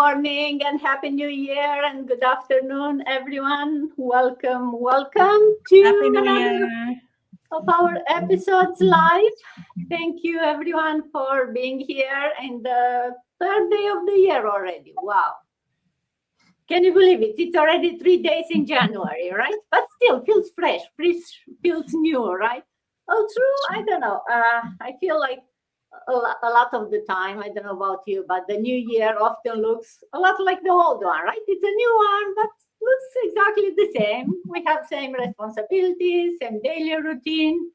morning and Happy New Year and good afternoon, everyone. Welcome to Happy New another Year. of our episodes live. Thank you, everyone, for being here in the third day of the year already. Wow. Can you believe it? It's already 3 days in January, right? But still feels fresh, feels new, right? Oh, true. I don't know. I feel like a lot of the time, I don't know about you, but the new year often looks a lot like the old one, right? It's a new one, but looks exactly the same. We have same responsibilities, same daily routine,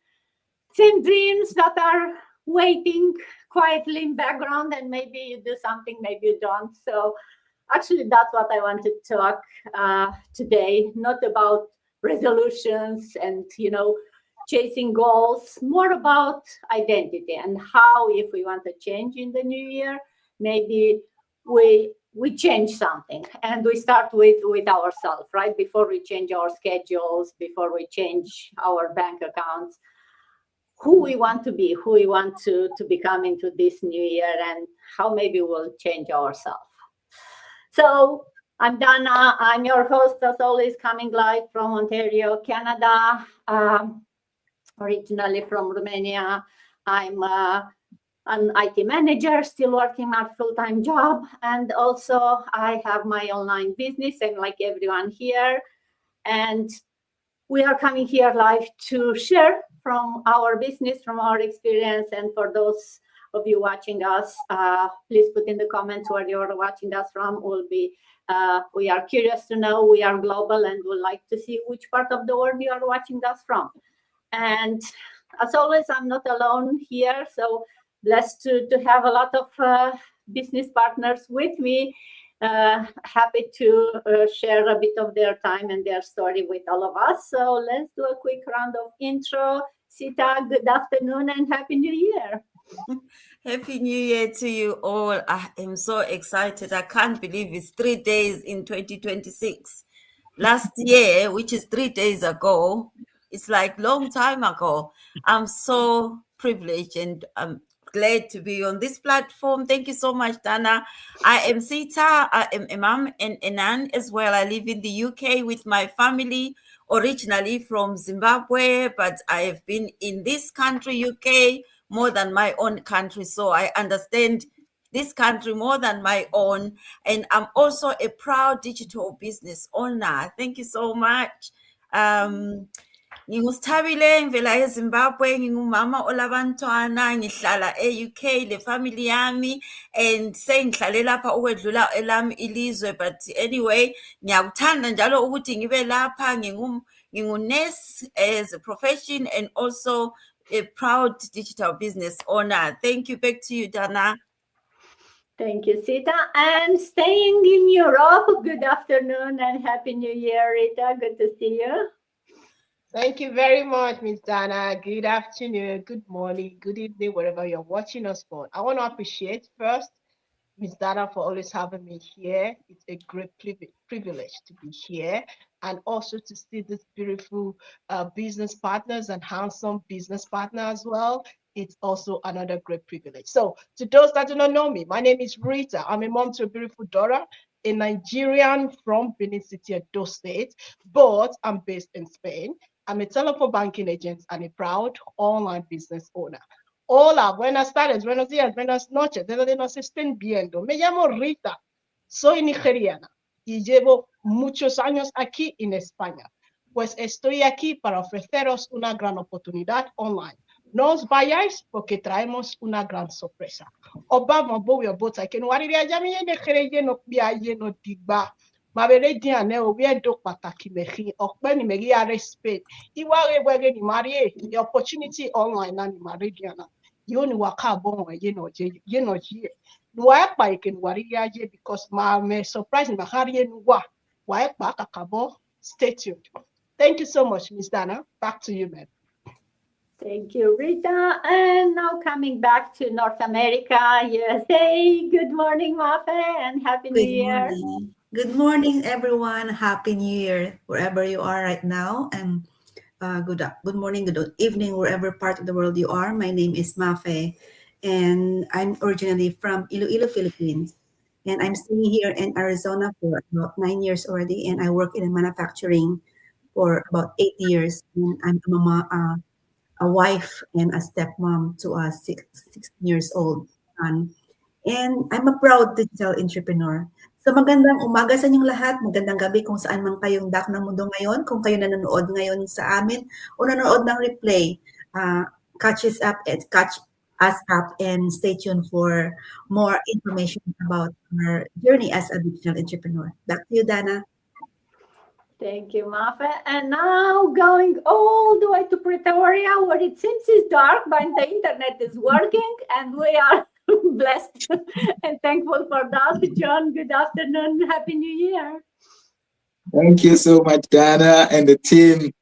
same dreams that are waiting quietly in background, and maybe you do something, maybe you don't. So actually, that's what I want to talk today, not about resolutions and, chasing goals, more about identity and how, if we want to change in the new year, maybe we change something and we start with ourselves, right? Before we change our schedules, before we change our bank accounts, who we want to be, who we want to become into this new year, and how maybe we'll change ourselves. So I'm Dana. I'm your host, as always, coming live from Ontario, Canada, originally from Romania. I'm an IT manager, still working my full-time job. And also I have my online business, and like everyone here. And we are coming here live to share from our business, from our experience. And for those of you watching us, please put in the comments where you're watching us from. We are curious to know. We are global and would like to see which part of the world you are watching us from. And as always, I'm not alone here, so blessed to have a lot of business partners with me. Happy to share a bit of their time and their story with all of us. So let's do a quick round of intro. Sita, good afternoon and Happy New Year. Happy New Year to you all. I am so excited. I can't believe it's 3 days in 2026. Last year, which is 3 days ago, it's like long time ago. I'm so privileged and I'm glad to be on this platform. Thank you so much, Dana. I am Sita. I am a mom and a nan as well. I live in the UK with my family, originally from Zimbabwe, but I have been in this country, UK, more than my own country. So I understand this country more than my own. And I'm also a proud digital business owner. Thank you so much. Ngingusithabile ngivela eZimbabwe, ngingumama olabantwana, ngihlala e-UK le family yami, and sengihlale lapha ukwedlula elami ilizwe. But anyway, ngiyakuthanda njalo ukuthi ngibe lapha. Ngingunurse as a profession and also a proud digital business owner. Thank you. Back to you, Dana. Thank you, Sita. And staying in Europe, good afternoon and Happy New Year, Rita. Good to see you. Thank you very much, Ms. Dana. Good afternoon, good morning, good evening, wherever you're watching us from. I want to appreciate first Ms. Dana for always having me here. It's a great privilege to be here, and also to see this beautiful business partners and handsome business partner as well. It's also another great privilege. So to those that do not know me, my name is Rita. I'm a mom to a beautiful daughter, a Nigerian from Benin City, Edo State, but I'm based in Spain. I'm a telephone banking agent and a proud online business owner. Hola, buenas tardes, buenos días, buenas noches. ¿De dónde nos estén viendo? Me llamo Rita, soy nigeriana y llevo muchos años aquí en España. Pues estoy aquí para ofreceros una gran oportunidad online. No os vayáis porque traemos una gran sorpresa. Obama bowe obota ken wariria jami Nigeria no bia ye no digba. Mabere diane obi edo pataki mehi okpe ni megi are Spain. Iwa wege ni marie the opportunity online na ni marie diana. You ni waka bon ye no je. Wa pa ken wariria je because me surprise ma harie nuwa. Wa pa kakabo. Stay tuned. Thank you so much, Miss Dana. Back to you, ma'am. Thank you, Rita. And now coming back to North America, USA. Good morning, Mafe, and Happy New Year. Morning. Good morning, everyone. Happy New Year, wherever you are right now. And good morning, good evening, wherever part of the world you are. My name is Mafe, and I'm originally from Iloilo, Philippines. And I'm staying here in Arizona for about 9 years already. And I work in manufacturing for about 8 years. And I'm a mama, a wife and a stepmom to a 16 years old son. And I'm a proud digital entrepreneur. So magandang umaga sa inyong lahat, magandang gabi kung saan man kayong dak ng mundo ngayon. Kung kayo nanonood ngayon sa amin o nanonood ng replay, catch us up and stay tuned for more information about our journey as a digital entrepreneur. Back to you, Dana. Thank you, Mafe. And now going all the way to Pretoria, where it seems it's dark, but the internet is working, and we are blessed and thankful for that. John, good afternoon. Happy New Year. Thank you so much, Dana and the team.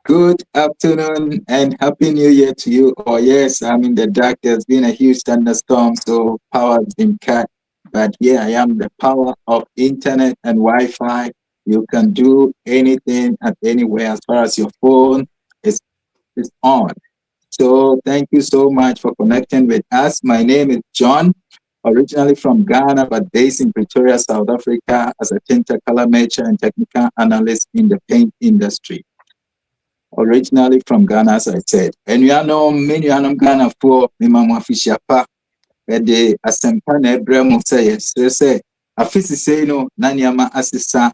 Good afternoon and Happy New Year to you. Oh, yes, I'm in the dark. There's been a huge thunderstorm, so power has been cut. But yeah, I am the power of internet and Wi-Fi. You can do anything at anywhere as far as your phone is on. So thank you so much for connecting with us. My name is John, originally from Ghana, but based in Pretoria, South Africa, as a color maker and technical analyst in the paint industry. Originally from Ghana, as I said. And you know, many Ghana for Mimama Fishapa, the Asempa Nebremo say, Afisi say no, Nanyama Assisa,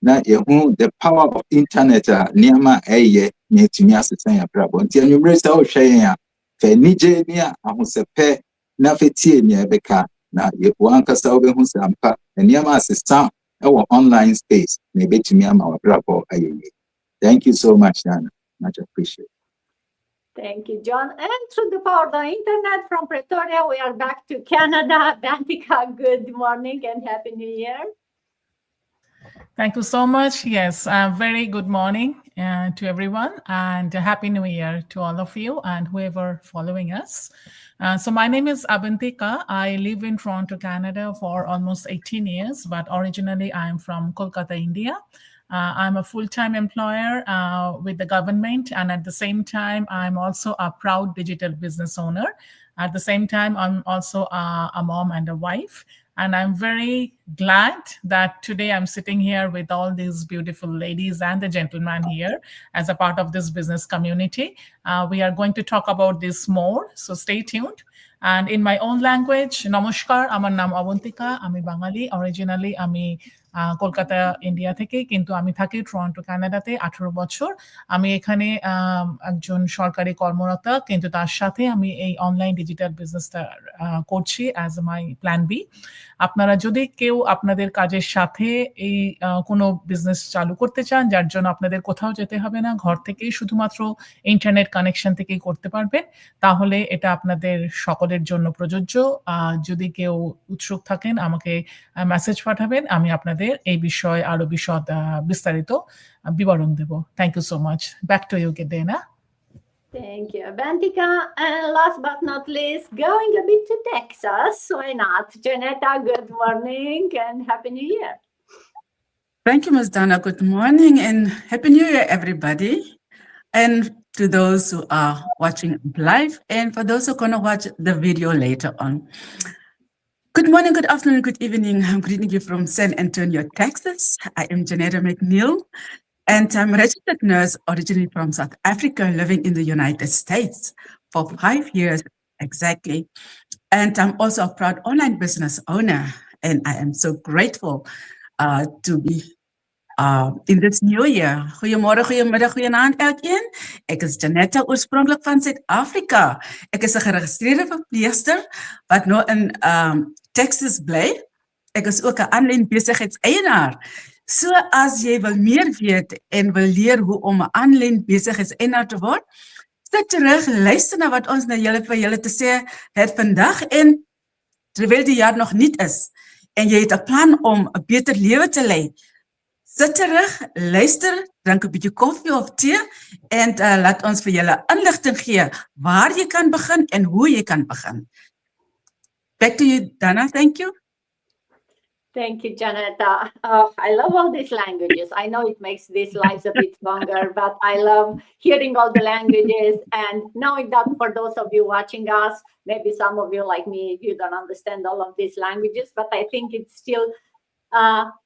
na yehu the power of internet niama eye netumi asesa ya brabo nti anwumre sa o hwe ya fe nije ni a ahosepe na fetie ni ebeka na yehu ankasa obehu sampa niama asesa e wo online space na ebetumi ama wa brabo ayeye. Thank you so much, Nana. Much appreciated. Thank you, John. And through the power of the internet from Pretoria, we are back to Canada. Bantika, good morning and Happy New Year. Thank you so much. Yes, very good morning to everyone and Happy New Year to all of you and whoever following us. So my name is Abantika. I live in Toronto, Canada for almost 18 years, but originally I'm from Kolkata, India. I'm a full-time employer with the government, and at the same time, I'm also a proud digital business owner. At the same time, I'm also a mom and a wife. And I'm very glad that today I'm sitting here with all these beautiful ladies and the gentlemen here as a part of this business community. We are going to talk about this more, so stay tuned. And in my own language, Namaskar, Amar Nam Avantika, Ami Bangali, originally Ami Kolkata India থেকে, কিন্তু আমি থাকি Toronto কানাডাতে 18 বছর। আমি এখানে একজন সরকারি কর্মরতা, কিন্তু তার সাথে আমি এই অনলাইন ডিজিটাল বিজনেসটা করছি অ্যাজ মাই প্ল্যান বি। আপনারা যদি কেউ আপনাদের কাজের সাথে এই কোনো বিজনেস চালু করতে চান, যার জন্য আপনাদের কোথাও যেতে হবে না, ঘর থেকেই শুধুমাত্র ইন্টারনেট কানেকশন থেকেই করতে পারবেন, তাহলে এটা আপনাদের সকলের জন্য প্রযোজ্য। যদি কেউ উৎসুক থাকেন আমাকে মেসেজ পাঠাবেন, আমি আপনাদের এই বিষয়ে আরো বিস্তারিত বিবরণ দেব। Thank you so much. Back to you, Dana. Thank you, Bantika. And last but not least, going a bit to Texas. Why not? Janetta, good morning and Happy New Year. Thank you, Ms. Dana. Good morning and Happy New Year, everybody. And to those who are watching live and for those who are going to watch the video later on. Good morning, good afternoon, good evening. I'm greeting you from San Antonio, Texas. I am Janetta McNeil, and I'm a registered nurse originally from South Africa, living in the United States for 5 years exactly. And I'm also a proud online business owner, and I am so grateful to be in this new year. Goeiemorgen, goeiemiddag, goeienaand elkeen. Ek is Janetta, oorspronklik van Suid-Afrika. Ek is 'n geregistreerde verpleegster wat nou in Texas bly. Ek is ook 'n aanlyn besigheidseienaar. So as jy wil meer weet en wil leer hoe om 'n aanlyn besigheidseienaar te word, sit terug, luister na wat ons nou vir julle te sê het vandag. En terwyl die jaar nog niet is en jy het 'n plan om 'n beter lewe te lei, sit terug, luister, drink 'n bietjie koffie of tee en laat ons vir julle inligting gee waar jy kan begin en hoe jy kan begin. Back to you, Dana. Thank you. Thank you, Janetta. Oh, I love all these languages. I know it makes these lives a bit longer, but I love hearing all the languages and knowing that for those of you watching us, maybe some of you like me, you don't understand all of these languages, but I think it's still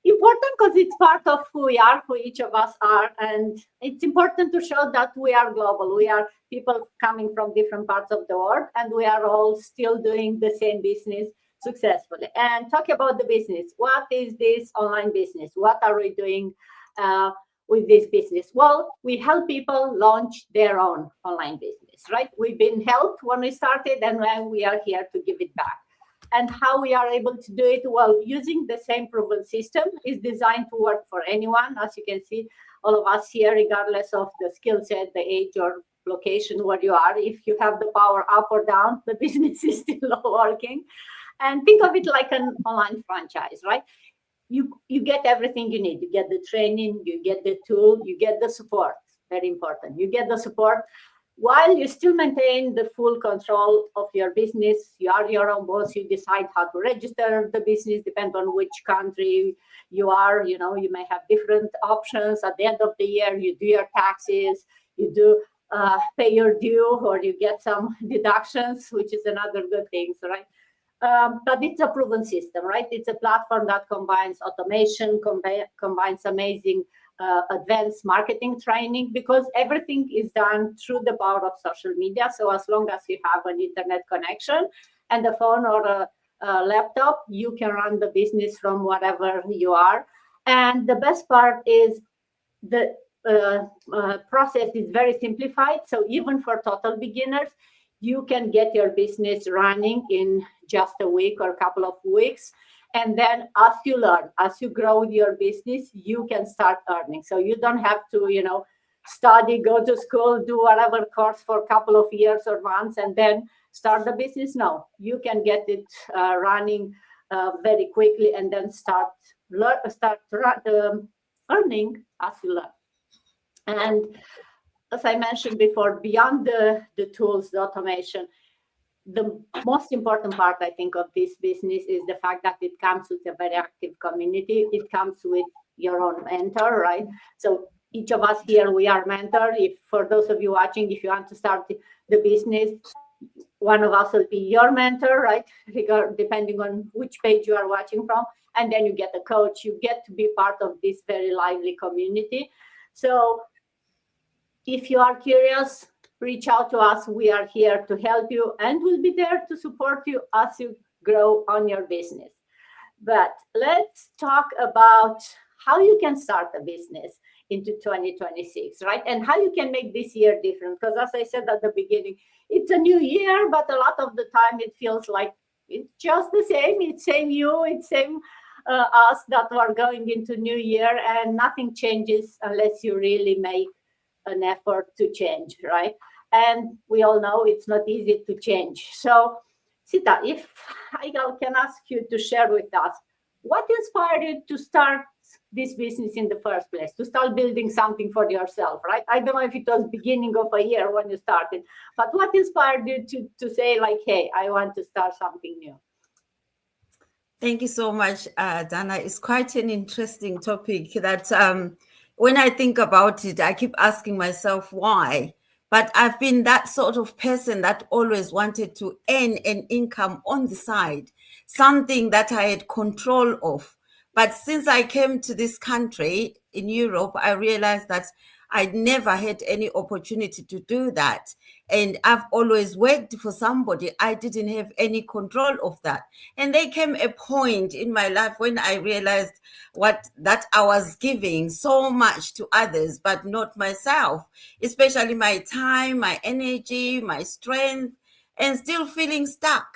important because it's part of who we are, who each of us are. And it's important to show that we are global. We are people coming from different parts of the world, and we are all still doing the same business successfully. And talk about the business. What is this online business? What are we doing with this business? Well, we help people launch their own online business, right? We've been helped when we started, and when we are here to give it back. And how we are able to do it? Well, using the same proven system is designed to work for anyone. As you can see, all of us here, regardless of the skill set, the age or location where you are, if you have the power up or down, the business is still working. And think of it like an online franchise, right? You get everything you need. You get the training, you get the tool, you get the support. Very important. You get the support while you still maintain the full control of your business. You are your own boss. You decide how to register the business, depend on which country you are. You know, you may have different options. At the end of the year, you do your taxes, you do pay your due, or you get some deductions, which is another good thing, right? But it's a proven system, right? It's a platform that combines automation, combines amazing advanced marketing training, because everything is done through the power of social media. So as long as you have an internet connection and a phone or a laptop, you can run the business from wherever you are. And the best part is the process is very simplified. So even for total beginners, you can get your business running in just a week or a couple of weeks. And then as you learn, as you grow your business, you can start earning. So you don't have to, study, go to school, do whatever course for a couple of years or months, and then start the business. No, you can get it running very quickly, and then start earning as you learn. And as I mentioned before, beyond the tools, the automation, the most important part, I think, of this business is the fact that it comes with a very active community. It comes with your own mentor, right? So each of us here, we are mentor. If for those of you watching, if you want to start the business, one of us will be your mentor, right? Depending on which page you are watching from. And then you get a coach. You get to be part of this very lively community. So if you are curious, reach out to us. We are here to help you, and we'll be there to support you as you grow on your business. But let's talk about how you can start a business into 2026, right? And how you can make this year different. Because as I said at the beginning, it's a new year, but a lot of the time it feels like it's just the same. It's same you, it's same us that are going into new year, and nothing changes unless you really make an effort to change, right? And we all know it's not easy to change. So, Sita, if I can ask you to share with us, what inspired you to start this business in the first place, to start building something for yourself, right? I don't know if it was beginning of a year when you started, but what inspired you to say like, hey, I want to start something new? Thank you so much, Dana. It's quite an interesting topic that when I think about it, I keep asking myself why. But I've been that sort of person that always wanted to earn an income on the side, something that I had control of. But since I came to this country in Europe, I realized that I never had any opportunity to do that. And I've always worked for somebody. I didn't have any control of that. And there came a point in my life when I realized that I was giving so much to others, but not myself, especially my time, my energy, my strength, and still feeling stuck.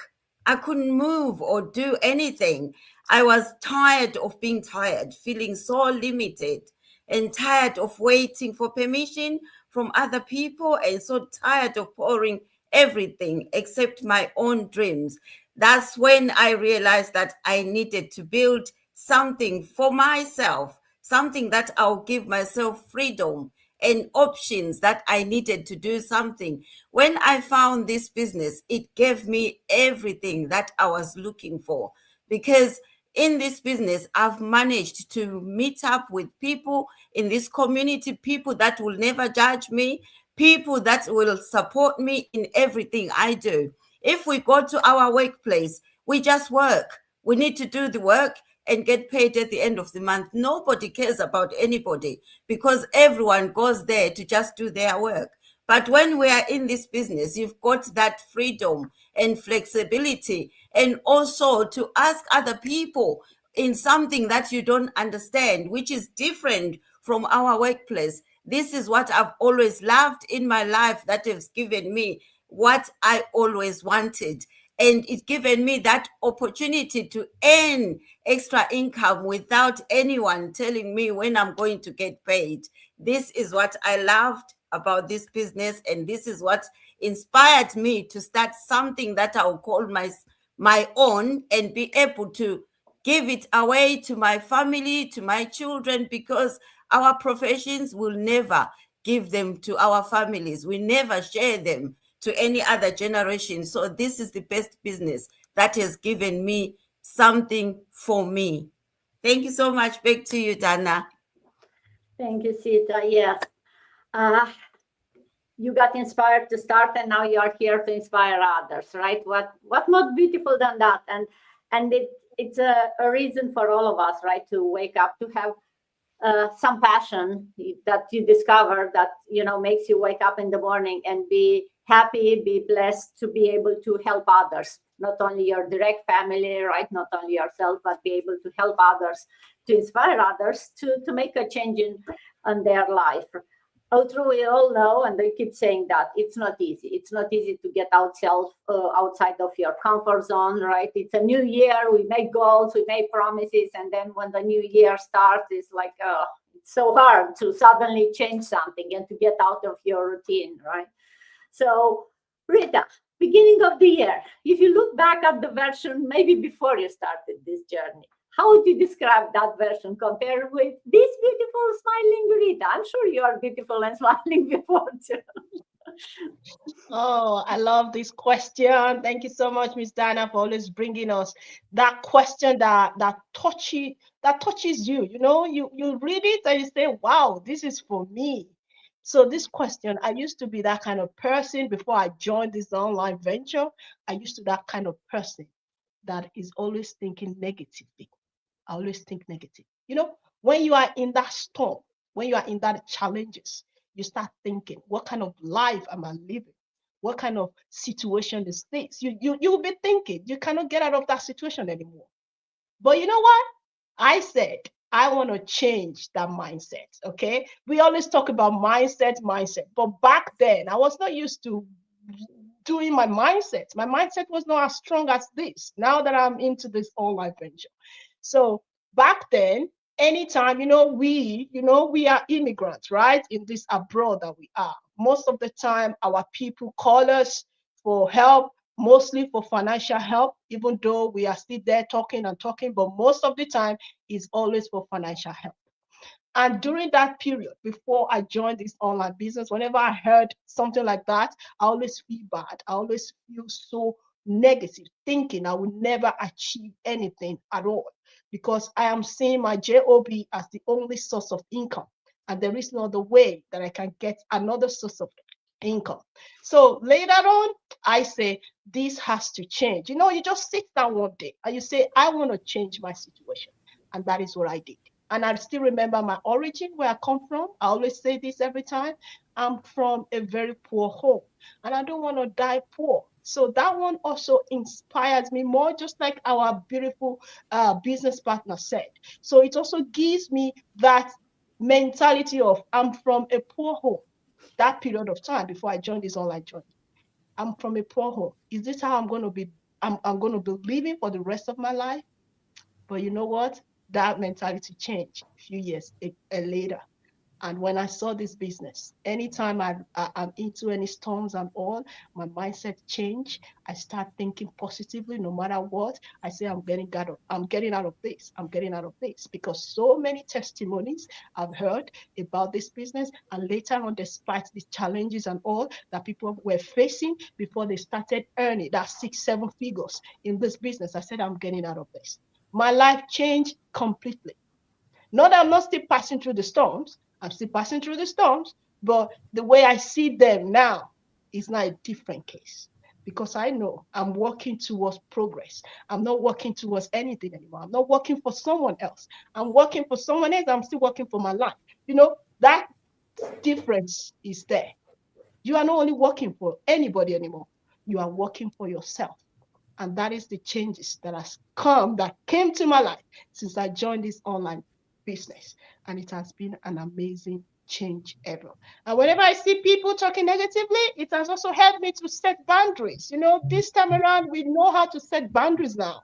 I couldn't move or do anything. I was tired of being tired, feeling so limited, and tired of waiting for permission from other people, and so tired of pouring everything except my own dreams. That's when I realized that I needed to build something for myself, something that I'll give myself freedom and options, that I needed to do something. When I found this business, it gave me everything that I was looking for, because in this business, I've managed to meet up with people in this community, people that will never judge me, people that will support me in everything I do. If we go to our workplace, we just work. We need to do the work and get paid at the end of the month. Nobody cares about anybody because everyone goes there to just do their work. But when we are in this business, you've got that freedom and flexibility, and also to ask other people in something that you don't understand, which is different from our workplace. This is what I've always loved in my life, that has given me what I always wanted. And it's given me that opportunity to earn extra income without anyone telling me when I'm going to get paid. This is what I loved about this business, and this is what inspired me to start something that I'll call my own, and be able to give it away to my family, to my children, because our professions will never give them to our families. We never share them to any other generation. So this is the best business that has given me something for me. Thank you so much. Back to you, Dana. Thank you, Sita. Yes. You got inspired to start, and now you are here to inspire others, right? What more beautiful than that? And it's a reason for all of us, right, to wake up, to have some passion that you discover that, you know, makes you wake up in the morning and be happy, be blessed to be able to help others, not only your direct family, right, not only yourself, but be able to help others, to inspire others to make a change in their life. Although we all know, and they keep saying that it's not easy. It's not easy to get outside of your comfort zone, right? It's a new year. We make goals, we make promises, and then when the new year starts, it's like, it's so hard to suddenly change something and to get out of your routine, right? So, Rita, beginning of the year, if you look back at the version maybe before you started this journey, how would you describe that version compared with this beautiful smiling Rita? I'm sure you are beautiful and smiling before too. Oh, I love this question. Thank you so much, Miss Dana, for always bringing us that question that touches you. You know, you read it and you say, "Wow, this is for me." So this question, I used to be that kind of person before I joined this online venture. I used to be that kind of person that is always thinking negatively. I always think negative. You know, when you are in that storm, when you are in that challenges, you start thinking, what kind of life am I living? What kind of situation is this? You will be thinking you cannot get out of that situation anymore. But you know what? I said I want to change that mindset. Okay. We always talk about mindset. But back then I was not used to doing my mindset. My mindset was not as strong as this. Now that I'm into this online venture. So back then, anytime, we are immigrants, right? In this abroad that we are. Most of the time, our people call us for help, mostly for financial help, even though we are still there talking and talking, but most of the time is always for financial help. And during that period, before I joined this online business, whenever I heard something like that, I always feel bad. I always feel so negative, thinking I will never achieve anything at all, because I am seeing my job as the only source of income. And there is no other way that I can get another source of income. So later on, I say, this has to change. You just sit down one day and you say, I want to change my situation. And that is what I did. And I still remember my origin, where I come from. I always say this every time. I'm from a very poor home, and I don't want to die poor. So that one also inspires me more, just like our beautiful business partner said. So it also gives me that mentality of, I'm from a poor home. That period of time before I joined this online journey, I'm from a poor home. Is this how I'm going to be? I'm going to be living for the rest of my life? But you know what? That mentality changed a few years later. And when I saw this business, anytime I'm into any storms and all, my mindset changed. I start thinking positively, no matter what. I say, I'm getting out of this. I'm getting out of this, because so many testimonies I've heard about this business. And later on, despite the challenges and all that people were facing before they started earning that 6-7 figures in this business, I said, I'm getting out of this. my life changed completely. Not that I'm not still passing through the storms. I'm still passing through the storms, but the way I see them now is not a different case, because I know I'm working towards progress. I'm not working towards anything anymore. I'm not working for someone else. I'm working for someone else. I'm still working for my life. That difference is there. You are not only working for anybody anymore. You are working for yourself. And that is the changes that came to my life since I joined this online business. And it has been an amazing change ever. And whenever I see people talking negatively, it has also helped me to set boundaries. This time around, we know how to set boundaries now.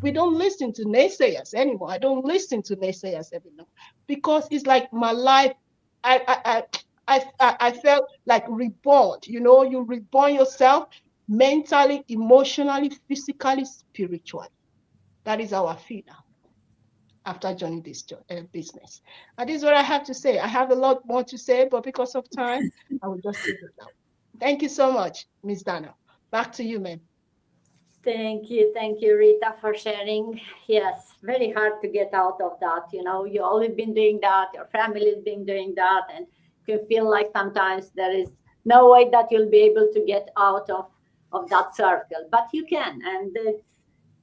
We don't listen to naysayers anymore. I don't listen to naysayers anymore, because it's like my life. I felt like reborn. You reborn yourself mentally, emotionally, physically, spiritually. That is how I feel now after joining this business. And this is what I have to say. I have a lot more to say, but because of time, I will just leave it now. Thank you so much, Ms. Dana. Back to you, ma'am. Thank you, Rita, for sharing. Yes, very hard to get out of that. You always been doing that. Your family's been doing that, and you feel like sometimes there is no way that you'll be able to get out of that circle. But you can, and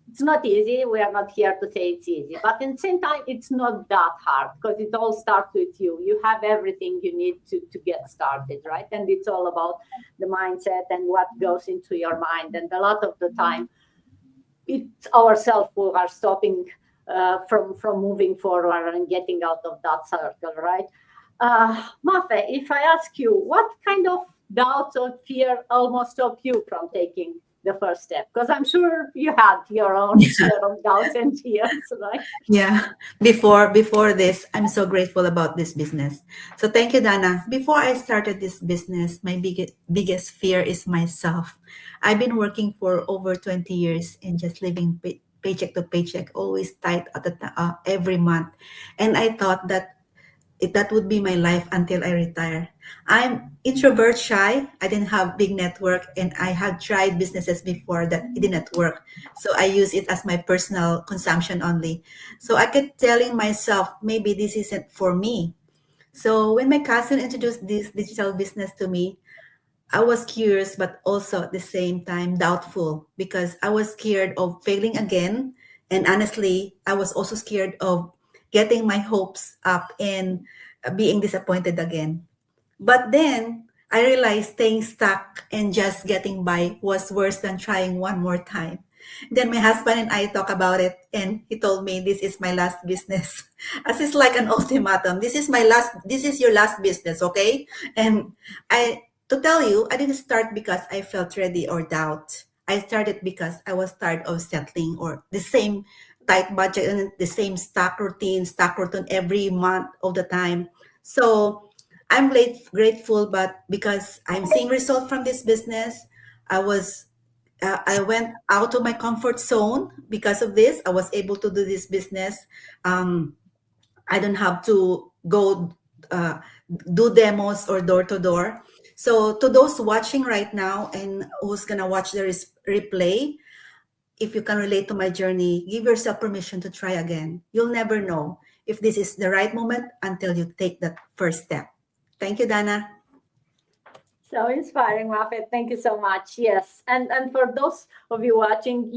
it's not easy. We are not here to say it's easy, but at the same time, it's not that hard, because it all starts with you. You have everything you need to get started, right? And it's all about the mindset and what goes into your mind. And a lot of the time, it's ourselves who are stopping from moving forward and getting out of that circle, right? Mafe, if I ask you, what kind of doubts or fear almost stopped you from taking the first step? Because I'm sure you had your own share of doubts and fears, right? Yeah. Before this, I'm so grateful about this business. So thank you, Dana. Before I started this business, my biggest fear is myself. I've been working for over 20 years and just living paycheck to paycheck, always tight at every month. And I thought that that would be my life until I retire. I'm introvert shy. I didn't have big network, and I have tried businesses before that it didn't work. So I use it as my personal consumption only. So I kept telling myself, maybe this isn't for me. So when my cousin introduced this digital business to me, I was curious, but also at the same time doubtful, because I was scared of failing again. And honestly, I was also scared of getting my hopes up and being disappointed again. But then I realized staying stuck and just getting by was worse than trying one more time. Then my husband and I talk about it, and he told me this is my last business. As it's like an ultimatum. This is your last business, okay? And to tell you, I didn't start because I felt ready or doubt. I started because I was tired of settling or the same tight budget and the same stock routine every month all the time. So I'm grateful, but because I'm seeing results from this business, I went out of my comfort zone because of this. I was able to do this business. I don't have to go do demos or door to door. So to those watching right now and who's gonna watch the replay, if you can relate to my journey, give yourself permission to try again. You'll never know if this is the right moment until you take that first step. Thank you, Dana. So inspiring, Mafe. Thank you so much. Yes, and for those of you watching,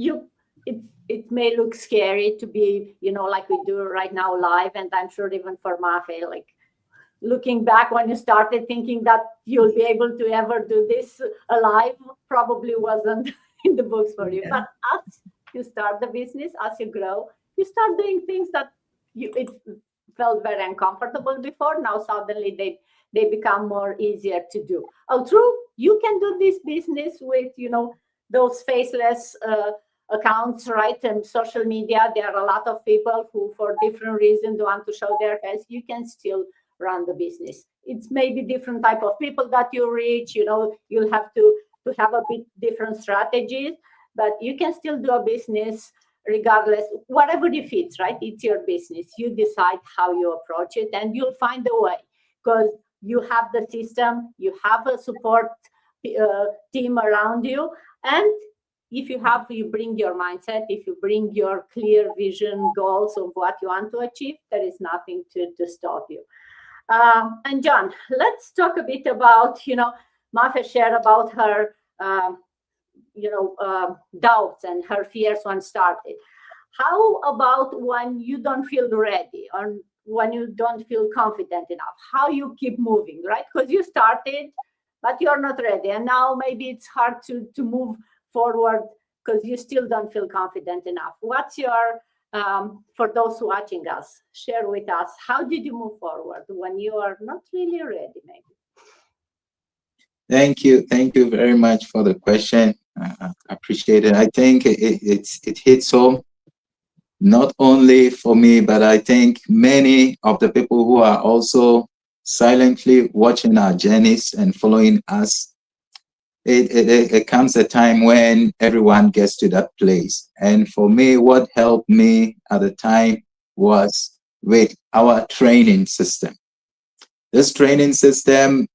it may look scary to be, like we do right now live, and I'm sure even for Mafe, like looking back when you started thinking that you'll be able to ever do this alive, probably wasn't in the books for you. Yeah. But as you start the business, as you grow, you start doing things that it felt very uncomfortable before. Now suddenly they become more easier to do. Oh, true, you can do this business with those faceless accounts, right? And social media, there are a lot of people who for different reasons want to show their face. You can still run the business. It's maybe different type of people that you reach. You'll have to have a bit different strategies, but you can still do a business regardless, whatever it fits, right? It's your business. You decide how you approach it, and you'll find a way, because you have the system, you have a support team around you, and if you bring your mindset, if you bring your clear vision, goals of what you want to achieve, there is nothing to stop you. And John, let's talk a bit about, Mafia shared about her, doubts and her fears when started. How about when you don't feel ready or when you don't feel confident enough? How you keep moving, right? Because you started, but you're not ready. And now maybe it's hard to move forward because you still don't feel confident enough. What's your, for those watching us, share with us, how did you move forward when you are not really ready, maybe? Thank you. Thank you very much for the question. I appreciate it. I think it hits home, not only for me, but I think many of the people who are also silently watching our journeys and following us. It comes a time when everyone gets to that place. And for me, what helped me at the time was with our training system. This training system,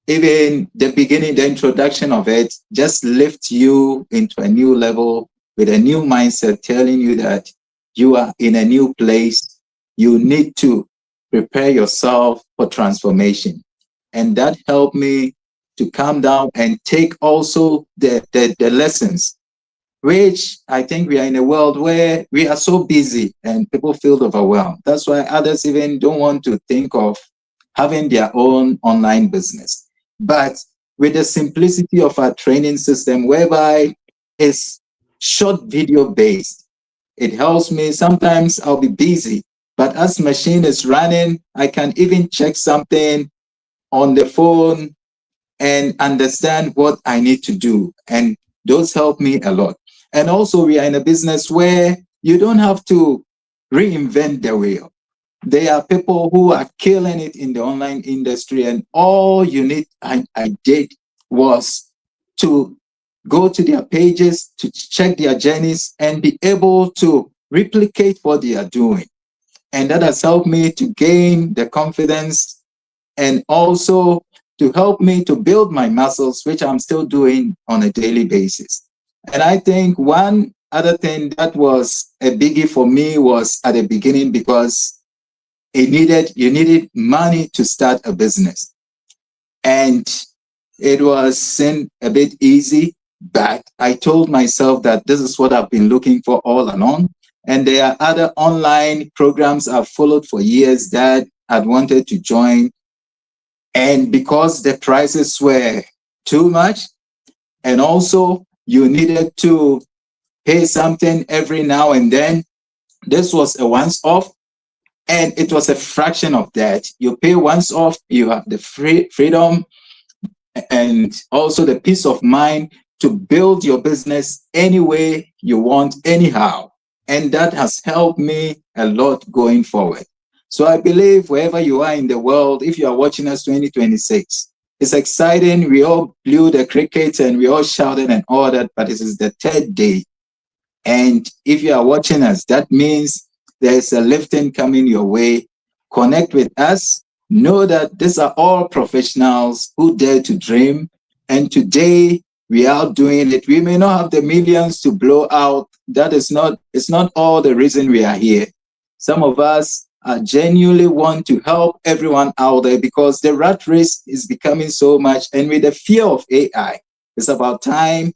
even the beginning, the introduction of it, just lifts you into a new level with a new mindset, telling you that you are in a new place. You need to prepare yourself for transformation. And that helped me to calm down and take also the lessons, which I think we are in a world where we are so busy and people feel overwhelmed. That's why others even don't want to think of having their own online business. But with the simplicity of our training system, whereby it's short video based, it helps me. Sometimes I'll be busy, but as machine is running, I can even check something on the phone and understand what I need to do. And those help me a lot. And also we are in a business where you don't have to reinvent the wheel. There are people who are killing it in the online industry, and all you need, I did, was to go to their pages, to check their journeys, and be able to replicate what they are doing. And that has helped me to gain the confidence and also to help me to build my muscles, which I'm still doing on a daily basis. And I think one other thing that was a biggie for me was at the beginning, because you needed money to start a business. And it wasn't a bit easy, but I told myself that this is what I've been looking for all along. And there are other online programs I've followed for years that I'd wanted to join. And because the prices were too much, and also you needed to pay something every now and then, this was a once-off. And it was a fraction of that. You pay once off, you have the freedom and also the peace of mind to build your business any way you want, anyhow. And that has helped me a lot going forward. So I believe wherever you are in the world, if you are watching us 2026, it's exciting. We all blew the crickets and we all shouted and all that, but this is the third day. And if you are watching us, that means there's a lifting coming your way. Connect with us. Know that these are all professionals who dare to dream. And today we are doing it. We may not have the millions to blow out. It's not all the reason we are here. Some of us genuinely want to help everyone out there because the rat race is becoming so much. And with the fear of AI, it's about time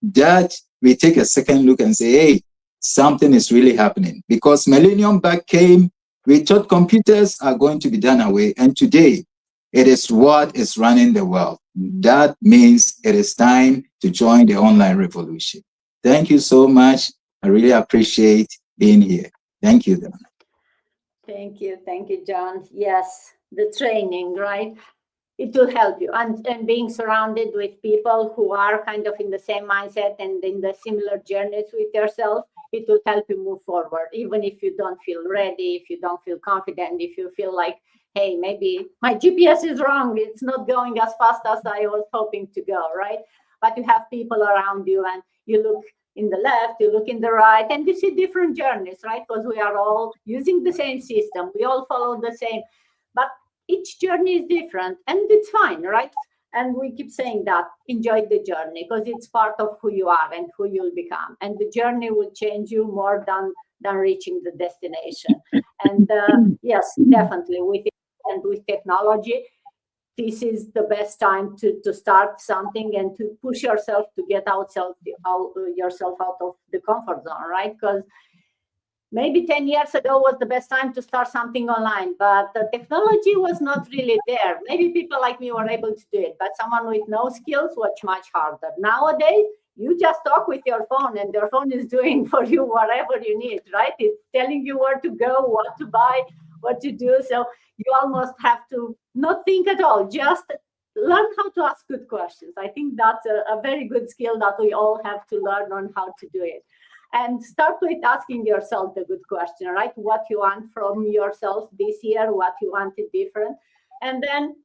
that we take a second look and say, hey, something is really happening. Because millennium back came, we thought computers are going to be done away. And today, it is what is running the world. That means it is time to join the online revolution. Thank you so much. I really appreciate being here. Thank you, Donna. Thank you, John. Yes, the training, right? It will help you, and being surrounded with people who are kind of in the same mindset and in the similar journeys with yourself, it will help you move forward, even if you don't feel ready, if you don't feel confident, if you feel like, hey, maybe my GPS is wrong, it's not going as fast as I was hoping to go, right? But you have people around you, and you look in the left, you look in the right, and you see different journeys, right? Because we are all using the same system, we all follow the same, but each journey is different, and it's fine, right? And we keep saying that, enjoy the journey, because it's part of who you are and who you'll become. And the journey will change you more than reaching the destination. And yes, definitely with technology, this is the best time to start something and to push yourself to get yourself out of the comfort zone, right? Because maybe 10 years ago was the best time to start something online, but the technology was not really there. Maybe people like me were able to do it, but someone with no skills was much harder. Nowadays, you just talk with your phone and your phone is doing for you whatever you need, right? It's telling you where to go, what to buy, what to do. So you almost have to not think at all, just learn how to ask good questions. I think that's a very good skill that we all have to learn on how to do it. And start with asking yourself the good question, right? What you want from yourself this year, what you wanted different. And then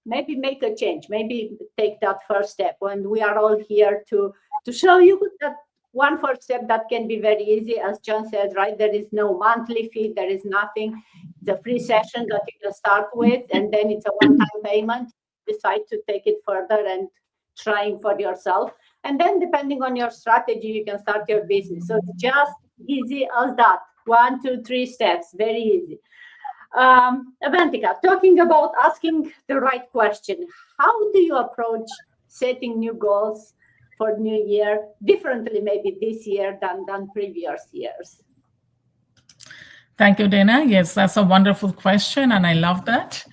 maybe make a change, maybe take that first step. And we are all here to show you that one first step that can be very easy. As John said, right? There is no monthly fee, there is nothing. It's a free session that you can start with, and then it's a one-time payment. Decide to take it further and trying for yourself. And then depending on your strategy, you can start your business. So it's just easy as that. 1, 2, 3 steps, very easy. Avantika, talking about asking the right question, how do you approach setting new goals for new year differently maybe this year than previous years? Thank you, Dana. Yes, that's a wonderful question, and I love that.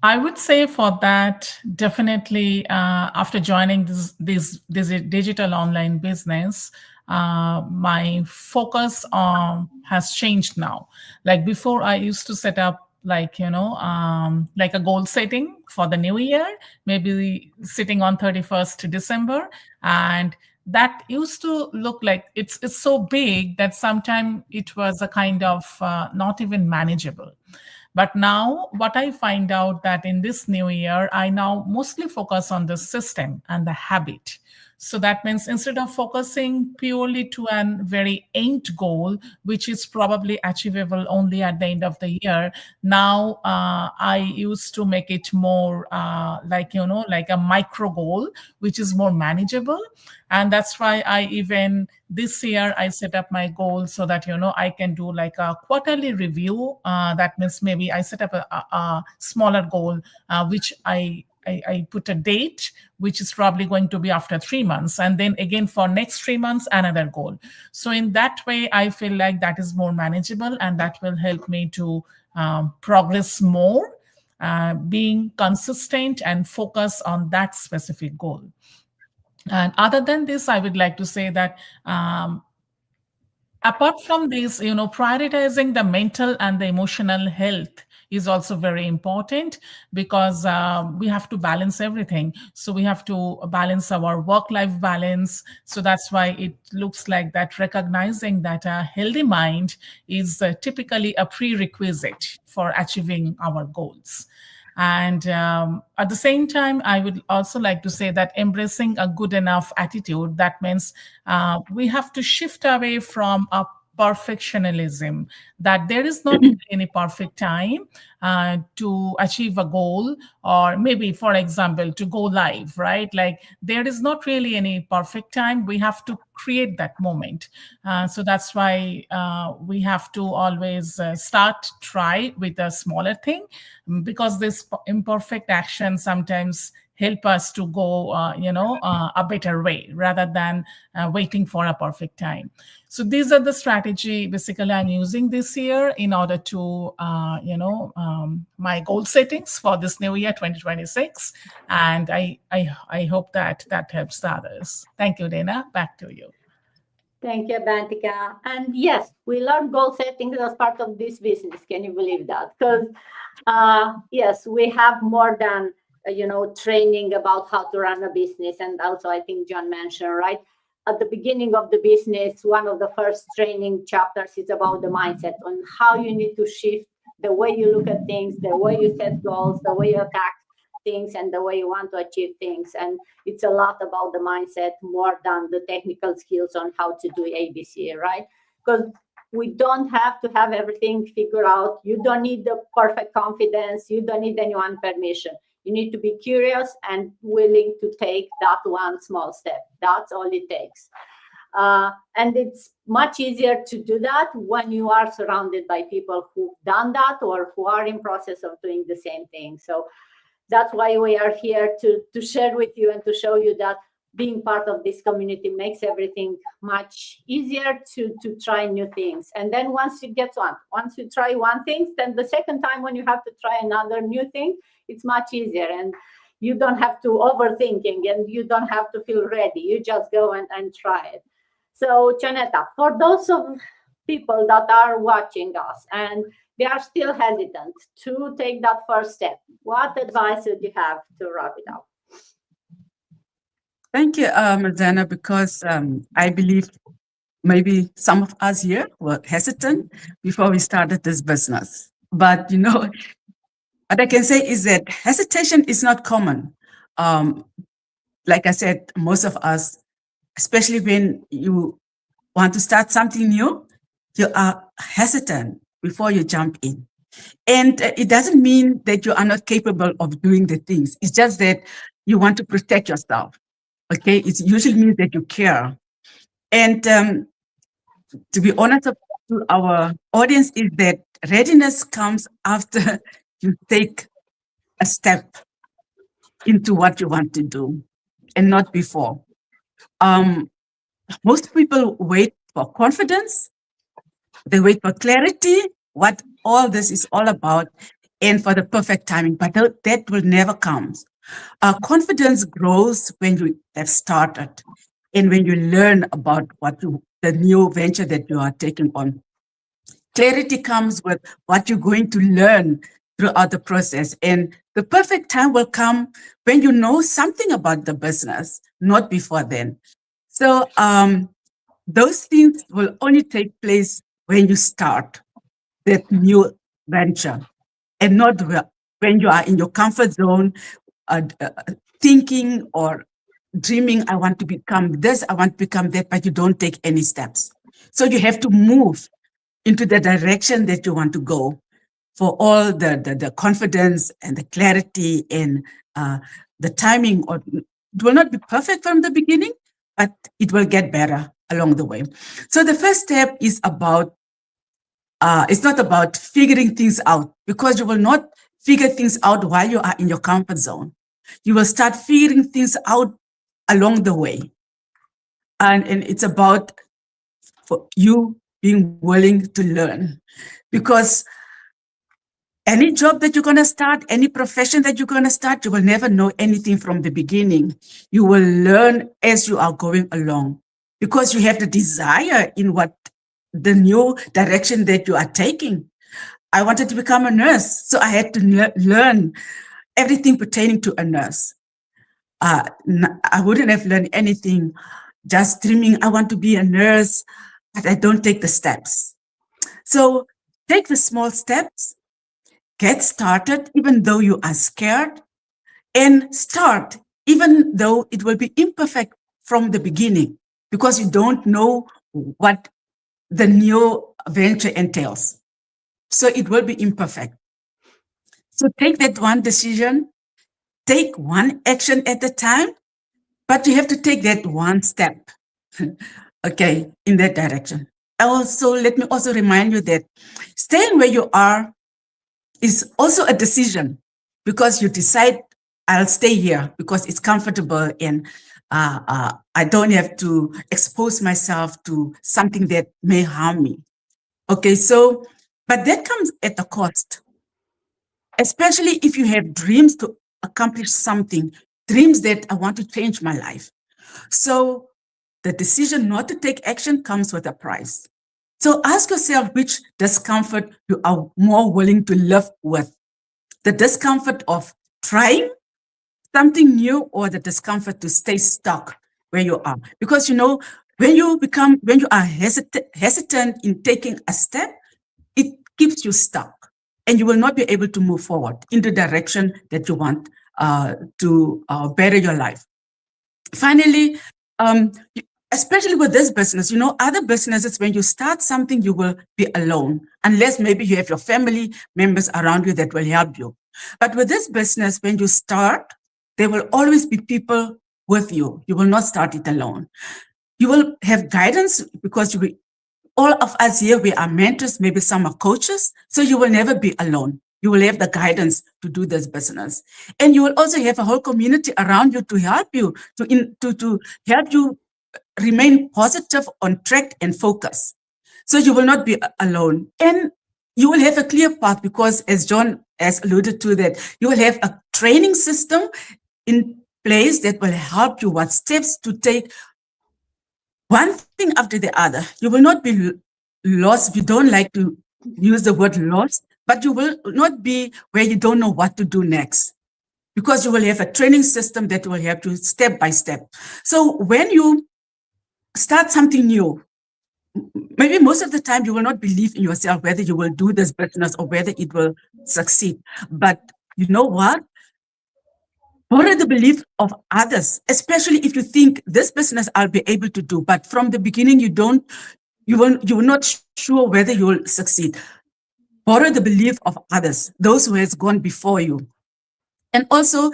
I would say for that, definitely after joining this digital online business, my focus has changed now. Like before, I used to set up like a goal setting for the new year, maybe sitting on 31st December, and that used to look like it's so big that sometimes it was a kind of not even manageable. But now what I find out that in this new year, I now mostly focus on the system and the habit. So that means instead of focusing purely to a very end goal, which is probably achievable only at the end of the year, now I used to make it more like a micro goal, which is more manageable. And that's why I even this year I set up my goal so that I can do like a quarterly review. That means maybe I set up a smaller goal, which I put a date, which is probably going to be after 3 months. And then again for next 3 months, another goal. So in that way, I feel like that is more manageable and that will help me to progress more, being consistent and focus on that specific goal. And other than this, I would like to say that apart from this, prioritizing the mental and the emotional health is also very important because we have to balance everything. So we have to balance our work-life balance. So that's why it looks like that recognizing that a healthy mind is typically a prerequisite for achieving our goals. And at the same time, I would also like to say that embracing a good enough attitude, that means we have to shift away from a perfectionism, that there is not any perfect time to achieve a goal, or maybe, for example, to go live, right? Like there is not really any perfect time. We have to create that moment. So that's why we have to always try with a smaller thing, because this imperfect action sometimes help us to go, a better way rather than waiting for a perfect time. So these are the strategy basically I'm using this year in order to, my goal settings for this new year, 2026. And I hope that helps the others. Thank you, Dana. Back to you. Thank you, Avantika. And yes, we learned goal settings as part of this business. Can you believe that? Because yes, we have more than training about how to run a business. And also, I think John mentioned, right? At the beginning of the business, one of the first training chapters is about the mindset, on how you need to shift the way you look at things, the way you set goals, the way you attack things, and the way you want to achieve things. And it's a lot about the mindset more than the technical skills on how to do ABC, right? Because we don't have to have everything figured out. You don't need the perfect confidence. You don't need anyone's permission. You need to be curious and willing to take that one small step. That's all it takes. And it's much easier to do that when you are surrounded by people who've done that or who are in process of doing the same thing. So that's why we are here to share with you and to show you that being part of this community makes everything much easier to try new things. And then once you try one thing, then the second time when you have to try another new thing, it's much easier. And you don't have to overthinking and you don't have to feel ready. You just go and try it. So Janetta, for those of people that are watching us and they are still hesitant to take that first step, what advice would you have to wrap it up? Thank you, Madana, because I believe maybe some of us here were hesitant before we started this business. But, you know, what I can say is that hesitation is not common. Like I said, most of us, especially when you want to start something new, you are hesitant before you jump in. And it doesn't mean that you are not capable of doing the things. It's just that you want to protect yourself. Okay, it usually means that you care. And to be honest to our audience is that readiness comes after you take a step into what you want to do and not before. Most people wait for confidence. They wait for clarity, what all this is all about, and for the perfect timing, but that will never come. Confidence grows when you have started and when you learn about the new venture that you are taking on. Clarity comes with what you're going to learn throughout the process. And the perfect time will come when you know something about the business, not before then. So those things will only take place when you start that new venture and not when you are in your comfort zone, thinking or dreaming, I want to become this, I want to become that, but you don't take any steps. So you have to move into the direction that you want to go for all the confidence and the clarity and the timing. It will not be perfect from the beginning, but it will get better along the way. So the first step is about, it's not about figuring things out, because you will not figure things out while you are in your comfort zone. You will start figuring things out along the way. And it's about for you being willing to learn, because any job that you're going to start, any profession that you're going to start, you will never know anything from the beginning. You will learn as you are going along, because you have the desire in what the new direction that you are taking. I wanted to become a nurse, so I had to learn everything pertaining to a nurse. I wouldn't have learned anything just dreaming, I want to be a nurse, but I don't take the steps. So take the small steps, get started, even though you are scared, and start, even though it will be imperfect from the beginning, because you don't know what the new venture entails. So it will be imperfect. So take that one decision, take one action at a time, but you have to take that one step, okay, in that direction. Let me also remind you that staying where you are is also a decision, because you decide, I'll stay here because it's comfortable and I don't have to expose myself to something that may harm me. Okay, so, but that comes at a cost, especially if you have dreams to accomplish something, dreams that I want to change my life. So the decision not to take action comes with a price. So ask yourself which discomfort you are more willing to live with. The discomfort of trying something new, or the discomfort to stay stuck where you are. Because, you know, when you are hesitant in taking a step, it keeps you stuck and you will not be able to move forward in the direction that you want to better your life. Finally, especially with this business, you know, other businesses, when you start something, you will be alone, unless maybe you have your family members around you that will help you. But with this business, when you start, there will always be people with you. You will not start it alone. You will have guidance because all of us here, we are mentors, maybe some are coaches, so you will never be alone. You will have the guidance to do this business. And you will also have a whole community around you to help you, to help you remain positive, on track, and focus. So you will not be alone. And you will have a clear path because, as John has alluded to, that you will have a training system in place that will help you what steps to take, one thing after the other. You will not be lost. We don't like to use the word lost, but you will not be where you don't know what to do next, because you will have a training system that will help you step by step. So when you start something new, maybe most of the time you will not believe in yourself whether you will do this business or whether it will succeed. But you know what? Borrow the belief of others, especially if you think this business I'll be able to do, but from the beginning you will not sure whether you will succeed. Borrow the belief of others, those who has gone before you. And also,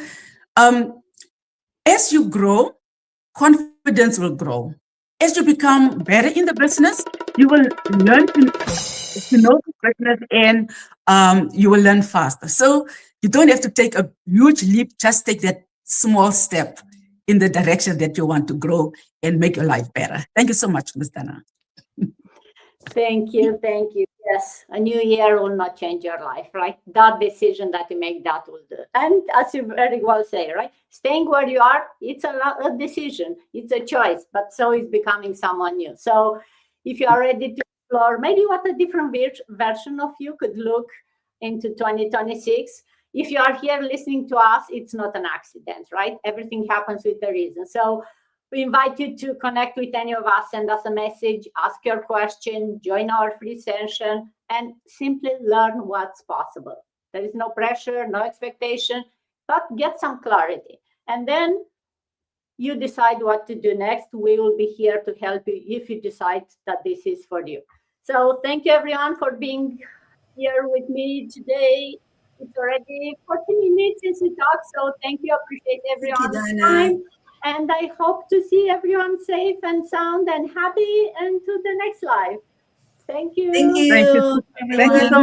as you grow, confidence will grow. As you become better in the business, you will learn to know the business, and you will learn faster. So you don't have to take a huge leap, just take that small step in the direction that you want to grow and make your life better. Thank you so much, Ms. Dana. Thank you. Thank you. Yes, a new year will not change your life, right? That decision that you make, that will do. And as you very well say, right? Staying where you are, it's a decision. It's a choice, but so is becoming someone new. So if you are ready to explore maybe what a different version of you could look into 2026, if you are here listening to us, it's not an accident, right? Everything happens with a reason. So we invite you to connect with any of us, send us a message, ask your question, join our free session, and simply learn what's possible. There is no pressure, no expectation, but get some clarity. And then you decide what to do next. We will be here to help you if you decide that this is for you. So thank you, everyone, for being here with me today. It's already 40 minutes since we talked, so thank you. Appreciate everyone's time. And I hope to see everyone safe and sound and happy, and to the next live. Thank you. Thank you. Thank you. Thank you so